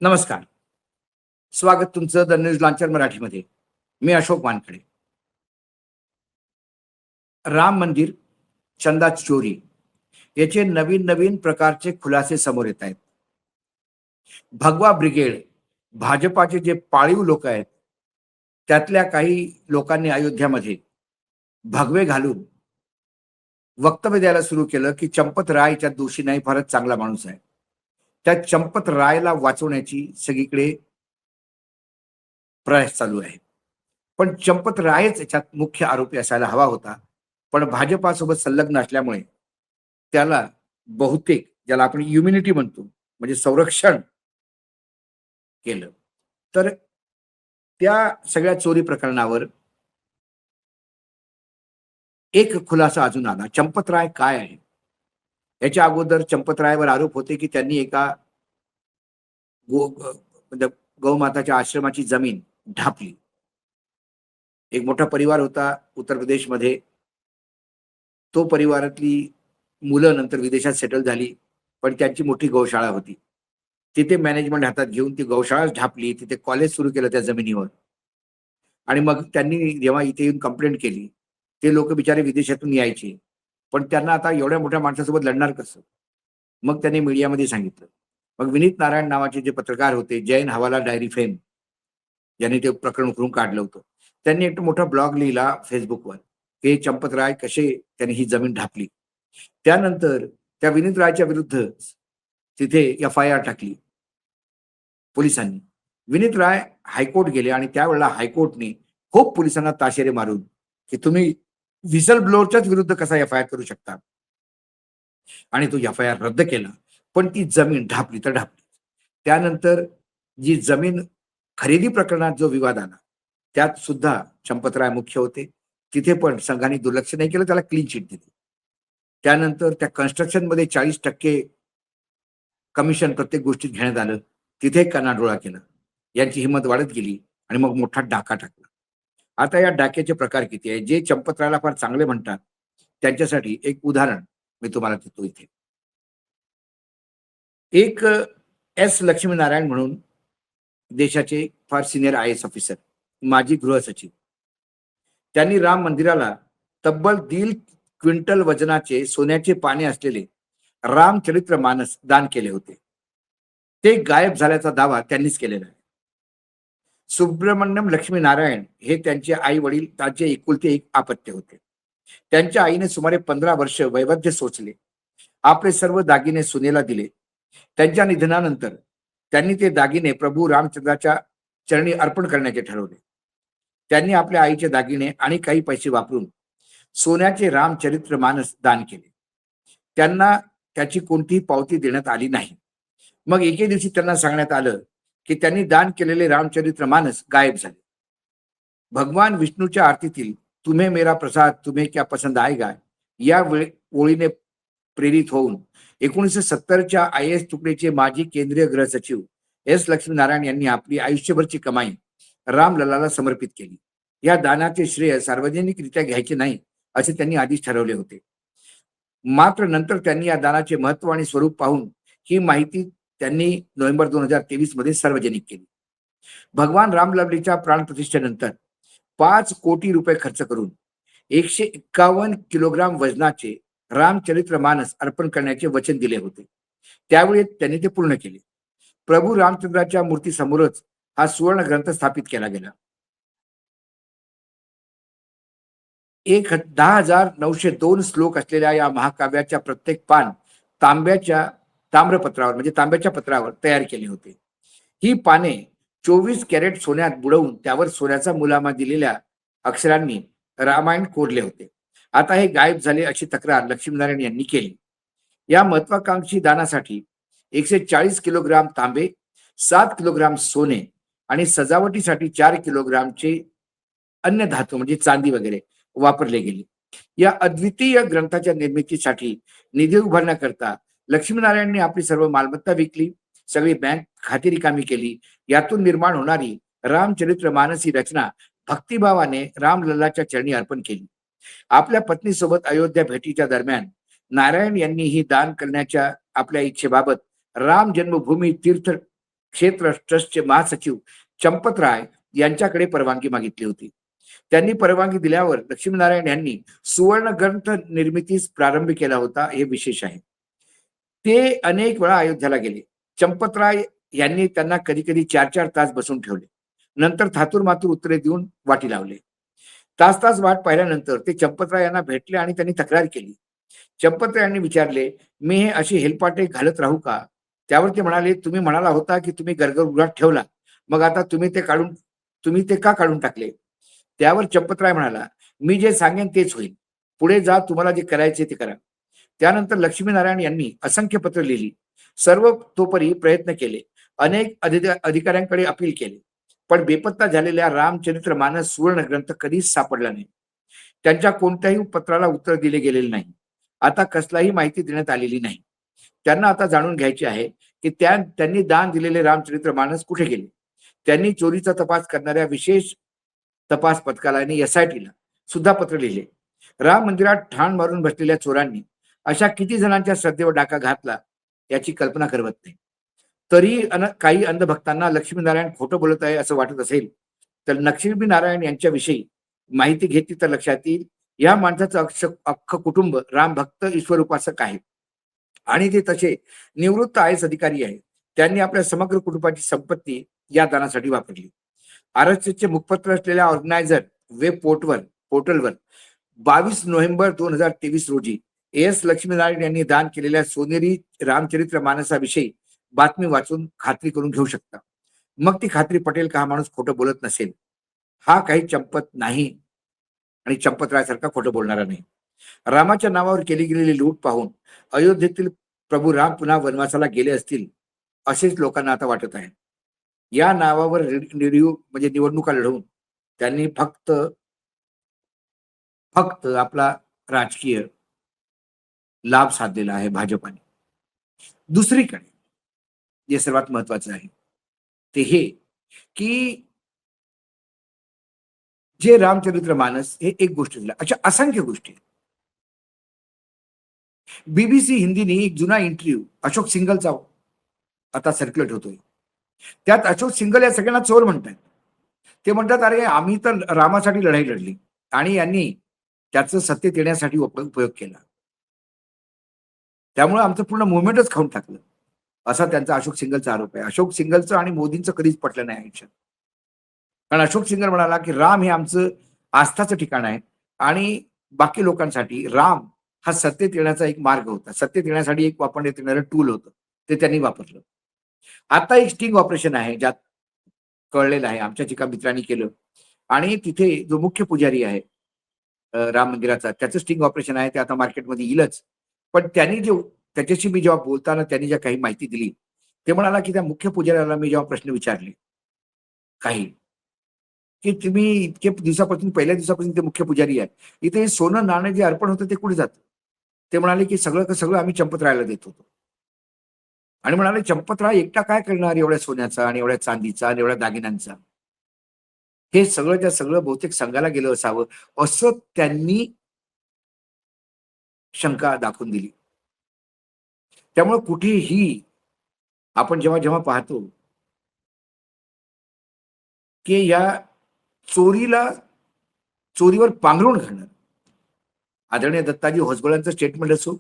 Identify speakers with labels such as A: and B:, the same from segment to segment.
A: नमस्कार. स्वागत तुमचं द न्यूज लॉन्चर मराठीमध्ये. मी अशोक वानखडे. राम मंदिर, चंदा चोरी याचे नवीन नवीन प्रकारचे खुलासे समोर येत आहेत. भगवा ब्रिगेड, भाजपाचे जे पाळीव लोक आहेत, त्यातल्या काही लोकांनी अयोध्यामध्ये भगवे घालून वक्तव्य द्यायला सुरू केलं की चंपत राय याच्यात दोषी नाही, फारच चांगला माणूस आहे. त्या चंपत रायला वाचवण्याची सगळीकडे प्रयास चालू आहे. पण चंपत रायच याच्यात मुख्य आरोपी असायला हवा होता. पण भाजपासोबत संलग्न असल्यामुळे त्याला बहुतेक, ज्याला आपण इम्युनिटी म्हणतो, म्हणजे संरक्षण केलं. तर त्या सगळ्या चोरी प्रकरणावर एक खुलासा अजून आला. चंपतराय काय आहे? याच्या अगोदर चंपतरायवर आरोप होते की त्यांनी एका म्हणजे गौमाताच्या आश्रमाची जमीन ढापली. एक मोठा परिवार होता उत्तर प्रदेशमध्ये. तो परिवारातली मुलं नंतर विदेशात सेटल झाली, पण त्यांची मोठी गौशाळा होती. तिथे मॅनेजमेंट हातात घेऊन ती गौशाळाच ढापली. तिथे कॉलेज सुरू केलं त्या जमिनीवर. आणि मग त्यांनी जेव्हा इथे येऊन कंप्लेंट केली, ते लोक बिचारे विदेशातून यायचे, पण त्यांना आता एवढ्या मोठ्या माणसासोबत लढणार कसं? मग त्यांनी मीडियामध्ये सांगितलं. मग विनीत नारायण नावाचे जे पत्रकार होते, जैन हवाला डायरी फेम, ज्यांनी ते प्रकरण उकरून काढलं होतं, त्यांनी एक मोठा ब्लॉग लिहिला फेसबुकवर की चंपतराय कसे त्यांनी ही जमीन ढापली. त्यानंतर त्या विनीत रायच्या विरुद्ध तिथे एफ-आय-आर टाकली पोलिसांनी. विनीत राय हायकोर्ट गेले आणि त्यावेळेला हायकोर्टने खूप पोलिसांना ताशेरे मारून की तुम्ही व्हिसल ब्लोअरच्याच विरुद्ध कसा एफ-आय-आर करू शकता, आणि तो एफ-आय-आर रद्द केला. पण ती जमीन ढापली तर ढापली. त्यानंतर जी जमीन खरेदी प्रकरणात जो विवाद आला, त्यात सुद्धा चंपतराय मुख्य होते. तिथे पण संघाने दुर्लक्ष नाही केलं, त्याला क्लीन चिट दिली. त्यानंतर त्या कन्स्ट्रक्शनमध्ये 40% कमिशन प्रत्येक गोष्टीत घेण्यात आलं. तिथे कानाडोळा केला. यांची हिंमत वाढत गेली आणि मग मोठा डाका टाकला. आता या डाक्याचे प्रकार किती आहे? जे चंपतरायला फार चांगले म्हणतात, त्यांच्यासाठी एक उदाहरण मी तुम्हाला देतो इथे. एक एस लक्ष्मीनारायण म्हणून देशाचे फार सिनियर आय-ए-एस ऑफिसर, माजी गृहसचिव, त्यांनी राम मंदिराला तब्बल 1.5 क्विंटल वजनाचे सोन्याचे पाने असलेले रामचरित्र मानस दान केले होते. ते गायब झाल्याचा दावा त्यांनीच केलेला आहे. सुब्रमण्यम लक्ष्मीनारायण हे त्यांचे आई वडील, त्यांचे एकुलते एक अपत्य होते. त्यांच्या आईने सुमारे 15 वर्ष वैवध्य सोचले. आपले सर्व दागिने सुनेला दिले. त्यांच्या निधनानंतर त्यांनी ते दागिने प्रभू रामचंद्राच्या चरणी अर्पण करण्याचे ठरवले. त्यांनी आपल्या आईचे दागिने आणि काही पैसे वापरून सोन्याचे रामचरित्र मानस दान केले. त्यांना त्याची कोणतीही पावती देण्यात आली नाही. मग एके दिवशी त्यांना सांगण्यात आलं की त्यांनी दान केलेले रामचरित्र मानस गायब झाले. भगवान विष्णूच्या आरतीतील तुम्हे मेरा प्रसाद तुम्हे क्या पसंद आएगा या ओळीने प्रेरित होऊन 1970च्या आय-ए-एस तुकडेचे माजी केंद्रीय गृह सचिव एस लक्ष्मीनारायण यांनी आपली आयुष्यभरची कमाई रामललाला समर्पित केली. या दानाचे श्रेय सार्वजनिकरित्या घ्यायचे नाही असे त्यांनी आधीच ठरवले होते. मात्र नंतर त्यांनी या दानाचे महत्व आणि स्वरूप पाहून ही माहिती त्यांनी नोव्हेंबर 2023 मध्ये सार्वजनिक केली. भगवान रामलल्लीच्या प्राणप्रतिष्ठेनंतर 5 कोटी रुपये खर्च करून 151 किलोग्राम वजनाचे रामचरित्र मानस अर्पण करण्याचे वचन दिले होते. त्यावेळी त्यांनी ते पूर्ण केले. प्रभू रामचंद्राच्या मूर्तीसमोरच हा सुवर्ण ग्रंथ स्थापित केला गेला. 10,902 श्लोक असलेल्या या महाकाव्याच्या प्रत्येक पान ताम्रपत्रावर, म्हणजे तांब्याच्या पत्रावर तयार केले होते. ही पाने 24 कॅरेट सोन्यात बुडवून त्यावर सोन्याचा मुलामा दिलेल्या अक्षरांनी रामायण कोरले होते. आता हे गायब झाले अशी तक्रार लक्ष्मीनारायण यांनी केली. या महत्वाकांक्षी दानासाठी 140 किलोग्राम तांबे, 7 किलोग्राम सोने आणि सजावटीसाठी 4 किलोग्रामचे अन्य धातू म्हणजे चांदी वगैरे वापरले गेले. या अद्वितीय ग्रंथाच्या निर्मितीसाठी निधी उभारण्याकरता लक्ष्मीनारायणने आपली सर्व मालमत्ता विकली, सगळी बँक खाती रिकामी केली. यातून निर्माण होणारी रामचरित्र मानस ही रचना भक्तिभावाने रामलल्लाच्या चरणी अर्पण केली. आपल्या पत्नीसोबत अयोध्या भेटीच्या दरम्यान नारायण यांनी ही दान करण्याच्या आपल्या इच्छेबाबत राम जन्मभूमी तीर्थ क्षेत्र ट्रस्टचे महासचिव चंपतराय यांच्याकडे परवानगी मागितली होती. त्यांनी परवानगी दिल्यावर लक्ष्मीनारायण यांनी सुवर्ण ग्रंथ निर्मितीस प्रारंभ केला होता, हे विशेष आहे. ते अनेक वेळा अयोध्याला गेले. चंपतराय यांनी त्यांना कधी कधी 4-4 तास बसून ठेवले. नंतर थातूर मातूर उत्तरे देऊन वाटी लावले. तास तास वाट पाहिल्यानंतर ते चंपतराय यांना भेटले आणि त्यांनी तक्रार केली. चंपतराय यांनी विचारले, मी हे अशी हेलपाटे घालत राहू का? त्यावर ते म्हणाले, तुम्ही म्हणाला होता की तुम्ही गर्भगृहात ठेवला, मग आता तुम्ही ते का काढून टाकले? त्यावर चंपतराय म्हणाला, मी जे सांगेन तेच होईल. पुढे जा, तुम्हाला जे करायचे ते करा. त्यानंतर लक्ष्मीनारायण यांनी असंख्य पत्र लिहिली. सर्व तोपरी प्रयत्न केले. अनेक अधिकाऱ्यांकडे अपील केले. पण बेपत्ता झालेल्या रामचरित्र मानस सुवर्ण ग्रंथ कधीच सापडला नाही. त्यांच्या कोणत्याही पत्राला उत्तर दिले गेलेले नाही. आता कसलाही माहिती देण्यात आलेली नाही. त्यांना आता जाणून घ्यायचे आहे की त्यांनी दान दिलेले रामचरित्र मानस कुठे गेले. त्यांनी चोरीचा तपास करणाऱ्या विशेष तपास पथकाला आणि एसआयटीला सुद्धा पत्र लिहिले. राम मंदिरात ठाण मारून बसलेल्या चोरांनी अशा किती जणांच्या श्रद्धेवर डाका घातला याची कल्पना करवत नाही. तरी काही अंधभक्तांना लक्ष्मीनारायण खोटं बोलत आहे असं वाटत असेल तर लक्ष्मीनारायण यांच्याविषयी माहिती घेतली तर लक्षात येईल, या माणसाचं अख्खं कुटुंब रामभक्त ईश्वर उपासक आहे आणि ते तसे निवृत्त आय एस अधिकारी आहे. त्यांनी आपल्या समग्र कुटुंबाची संपत्ती या दानासाठी वापरली. RSSचे मुखपत्र असलेल्या ऑर्गनायझर वेब पोर्टलवर 22 नोव्हेंबर 2023 रोजी एस लक्ष्मीनारायण यांनी दान केलेल्या सोनेरी रामचरित्र मानसाविषयी बातमी वाचून खात्री करून घेऊ शकता. मग ती खात्री पटेल का हा माणूस खोटं बोलत नसेल. हा काही चंपत नाही आणि चंपतरायासारखा खोटं बोलणारा नाही. रामाच्या नावावर केली गेलेली लूट पाहून अयोध्येतील प्रभू राम पुन्हा वनवासाला गेले असतील असेच लोकांना आता वाटत आहे. या नावावर म्हणजे निवडणुका लढवून त्यांनी फक्त आपला राजकीय लाभ साधलेला आहे भाजपाने. दुसरीकडे जे सर्वात महत्वाचं आहे ते हे की जे रामचरित्र मानस हे एक गोष्ट झालं, अशा असंख्य गोष्टी. BBC हिंदीने एक जुना इंटरव्ह्यू अशोक सिंगलचा आता सर्क्युलेट होतोय. त्यात अशोक सिंगल या सगळ्यांना चोर म्हणतात. ते म्हणतात, अरे आम्ही तर रामासाठी लढाई लढली आणि यांनी त्याचं सत्तेत येण्यासाठी उपयोग केला, त्यामुळे आमचं पूर्ण मुवमेंटच खाऊन टाकलं, असा त्यांचा अशोक सिंगलचा आरोप आहे. अशोक सिंगलचं आणि मोदींचं कधीच पटलं नाही आयुष्यात. कारण अशोक सिंगल म्हणाला की राम हे आमचं आस्थाचं ठिकाण आहे आणि बाकी लोकांसाठी राम हा सत्तेत येण्याचा एक मार्ग होता, सत्तेत येण्यासाठी एक वापरण्यात येणारं टूल होतं, ते त्यांनी वापरलं. आता एक स्टिंग ऑपरेशन आहे ज्यात कळलेलं आहे, आमच्याच एका मित्रांनी केलं आणि तिथे जो मुख्य पुजारी आहे राम मंदिराचा, त्याचं स्टिंग ऑपरेशन आहे, ते आता मार्केटमध्ये येईलच. पण त्याच्याशी मी जेव्हा बोलताना त्यांनी ज्या काही माहिती दिली, ते म्हणाला की त्या मुख्य पुजाऱ्याला मी जेव्हा प्रश्न विचारले काही, की तुम्ही इतके दिवसापासून पहिल्या दिवसापासून ते मुख्य पुजारी आहे, इथे सोनं नाणं जे अर्पण होतं ते कुठे जातं? ते म्हणाले की सगळं आम्ही चंपतरायाला देत होतो. आणि म्हणाले चंपतराय एकटा काय करणार एवढ्या सोन्याचा आणि एवढ्या चांदीचा आणि एवढ्या दागिन्यांचा? हे सगळं त्या सगळं बहुतेक संघाला गेलं असावं, असं त्यांनी शंका दाखवून दिली. त्यामुळे कुठेही आपण जेव्हा जेव्हा पाहतो की या चोरीवर पांघरून घालणं, आदरणीय दत्ताजी भुजबळांचं स्टेटमेंट असो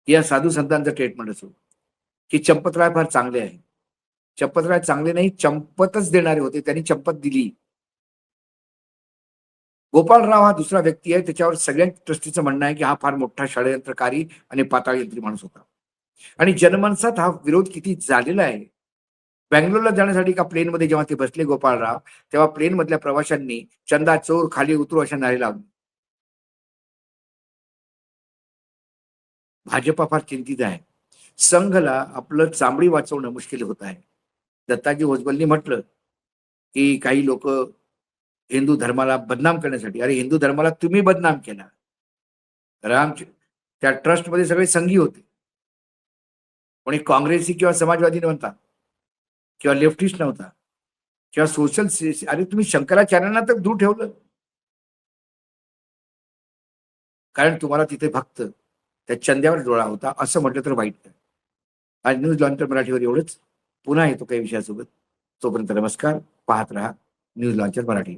A: या साधू संतांचं स्टेटमेंट असो, की चंपतराय फार चांगले आहे. चंपतराय चांगले नाही, चंपतच देणारे होते, त्यांनी चंपत दिली. गोपाळराव हा दुसरा व्यक्ती आहे, त्याच्यावर सगळ्या ट्रस्टीचं म्हणणं आहे की हा फार मोठा षडयंत्रकारी आणि पाताळयंत्री माणूस होता. आणि जनमानसात हा विरोध किती झालेला आहे. बंगलोरला जाण्यासाठी एका प्लेनमध्ये जेव्हा ते बसले गोपाळराव, तेव्हा प्लेन मधल्या प्रवाशांनी चंदा चोर खाली उतरू अशा नारे लावले. भाजपा फार चिंतित आहे. संघला आपलं चामडी वाचवणं मुश्किल होत आहे. दत्ताजी भुजबळनी म्हटलं की काही लोक हिंदू धर्माला बदनाम करण्यासाठी, अरे हिंदू धर्माला तुम्ही बदनाम केला. राम त्या ट्रस्टमध्ये सगळे संघी होते. कोणी काँग्रेसी किंवा समाजवादी नव्हता किंवा लेफ्टिस्ट नव्हता किंवा सोशल, अरे तुम्ही शंकराचार्यांना तर दूर ठेवलं, कारण तुम्हाला तिथे फक्त त्या चंद्यावर डोळा होता, असं म्हटलं तर वाईट नाही. आज न्यूज लॉन्टर मराठीवर एवढंच. पुन्हा येतो काही विषयासोबत. तोपर्यंत नमस्कार. पाहत रहा न्यूज लॉन्चर मराठी.